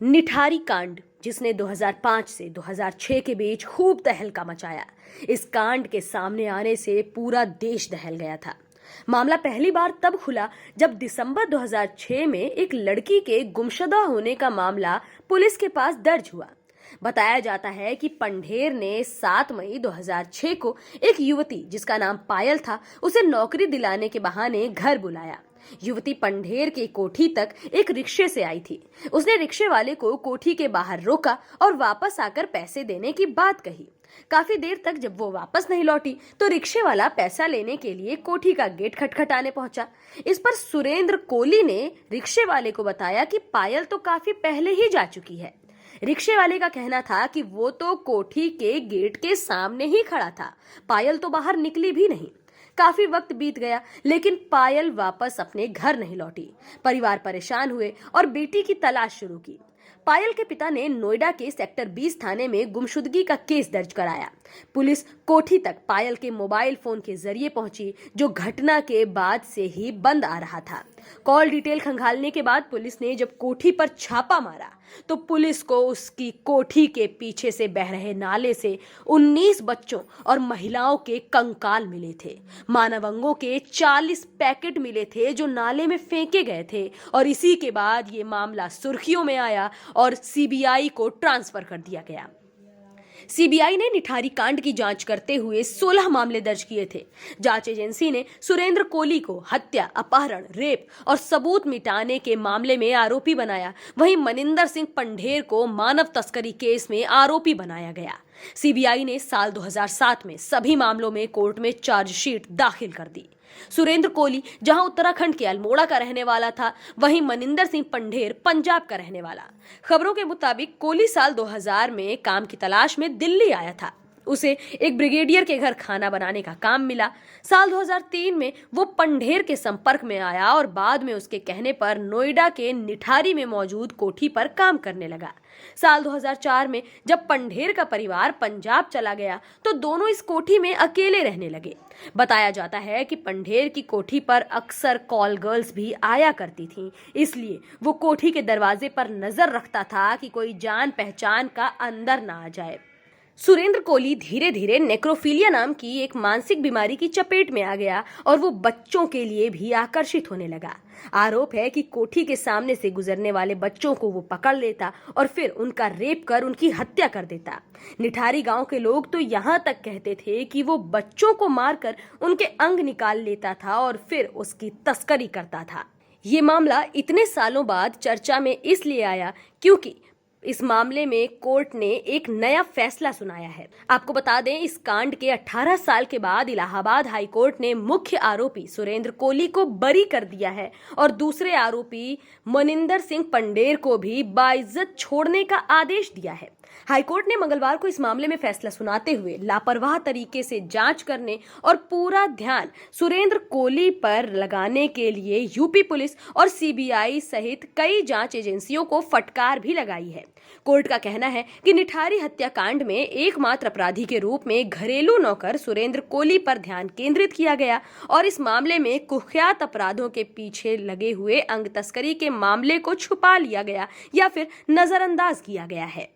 निठारी कांड, जिसने 2005 से 2006 के बीच खूब तहलका मचाया। इस कांड के सामने आने से पूरा देश दहल गया था। मामला पहली बार तब खुला जब दिसंबर 2006 में एक लड़की के गुमशुदा होने का मामला पुलिस के पास दर्ज हुआ। बताया जाता है कि पंढेर ने 7 मई 2006 को एक युवती जिसका नाम पायल था, उसे नौकरी दिलाने के बहाने घर बुलाया। युवती पंढेर की कोठी तक एक रिक्शे से आई थी। उसने रिक्शे वाले को कोठी के बाहर रोका और वापस आकर पैसे देने की बात कही। काफी देर तक जब वो वापस नहीं लौटी तो रिक्शे वाला पैसा लेने के लिए कोठी का गेट खटखटाने पहुंचा। इस पर सुरेंद्र कोली ने रिक्शे वाले को बताया कि पायल तो काफी पहले ही जा चुकी है। रिक्शे वाले का कहना था कि वो तो कोठी के गेट के सामने ही खड़ा था, पायल तो बाहर निकली भी नहीं। काफी वक्त बीत गया लेकिन पायल वापस अपने घर नहीं लौटी। परिवार परेशान हुए और बेटी की तलाश शुरू की। पायल के पिता ने नोएडा के सेक्टर 20 थाने में गुमशुदगी का केस दर्ज कराया। पुलिस कोठी तक पायल के मोबाइल फोन के जरिए पहुंची, जो घटना के बाद से ही बंद आ रहा था। कॉल डिटेल खंगालने के बाद पुलिस ने जब कोठी पर छापा मारा तो पुलिस को उसकी कोठी के पीछे से बह रहे नाले से 19 बच्चों और महिलाओं के कंकाल मिले थे। मानव अंगों के 40 पैकेट मिले थे जो नाले में फेंके गए थे। और इसी के बाद ये मामला सुर्खियों में आया और सीबीआई को ट्रांसफर कर दिया गया। सीबीआई ने निठारी कांड की जांच करते हुए 16 मामले दर्ज किए थे। जांच एजेंसी ने सुरेंद्र कोली को हत्या, अपहरण, रेप और सबूत मिटाने के मामले में आरोपी बनाया। वहीं मनिंदर सिंह पंढेर को मानव तस्करी केस में आरोपी बनाया गया। सीबीआई ने साल 2007 में सभी मामलों में कोर्ट में चार्जशीट दाखिल कर दी। सुरेंद्र कोली जहां उत्तराखंड के अल्मोड़ा का रहने वाला था, वहीं मनिंदर सिंह पंढेर पंजाब का रहने वाला। खबरों के मुताबिक कोली साल 2000 में काम की तलाश में दिल्ली आया था। उसे एक ब्रिगेडियर के घर खाना बनाने का काम मिला। साल 2003 में वो पंढेर के संपर्क में आया और बाद में उसके कहने पर नोएडा के निठारी में मौजूद कोठी पर काम करने लगा। साल 2004 में जब पंढेर का परिवार पंजाब चला गया तो दोनों इस कोठी में अकेले रहने लगे। बताया जाता है कि पंढेर की कोठी पर अक्सर कॉल गर्ल्स भी आया करती थीं, इसलिए वो कोठी के दरवाजे पर नजर रखता था कि कोई जान पहचान का अंदर ना आ जाए। सुरेंद्र कोली धीरे धीरे नेक्रोफिलिया नाम की एक मानसिक बीमारी की चपेट में आ गया और वो बच्चों के लिए भी आकर्षित होने लगा। आरोप है कि कोठी के सामने से गुजरने वाले बच्चों को वो पकड़ लेता और फिर उनका रेप कर उनकी हत्या कर देता। निठारी गांव के लोग तो यहाँ तक कहते थे कि वो बच्चों को मारकर उनके अंग निकाल लेता था और फिर उसकी तस्करी करता था। ये मामला इतने सालों बाद चर्चा में इसलिए आया क्योंकि इस मामले में कोर्ट ने एक नया फैसला सुनाया है। आपको बता दें, इस कांड के 18 साल के बाद इलाहाबाद हाई कोर्ट ने मुख्य आरोपी सुरेंद्र कोली को बरी कर दिया है और दूसरे आरोपी मनिंदर सिंह पंढेर को भी बाइज्जत छोड़ने का आदेश दिया है। हाईकोर्ट ने मंगलवार को इस मामले में फैसला सुनाते हुए लापरवाह तरीके से जांच करने और पूरा ध्यान सुरेंद्र कोली पर लगाने के लिए यूपी पुलिस और सीबीआई सहित कई जांच एजेंसियों को फटकार भी लगाई है। कोर्ट का कहना है कि निठारी हत्याकांड में एकमात्र अपराधी के रूप में घरेलू नौकर सुरेंद्र कोली पर ध्यान केंद्रित किया गया और इस मामले में कुख्यात अपराधों के पीछे लगे हुए अंग तस्करी के मामले को छुपा लिया गया या फिर नजरअंदाज किया गया है।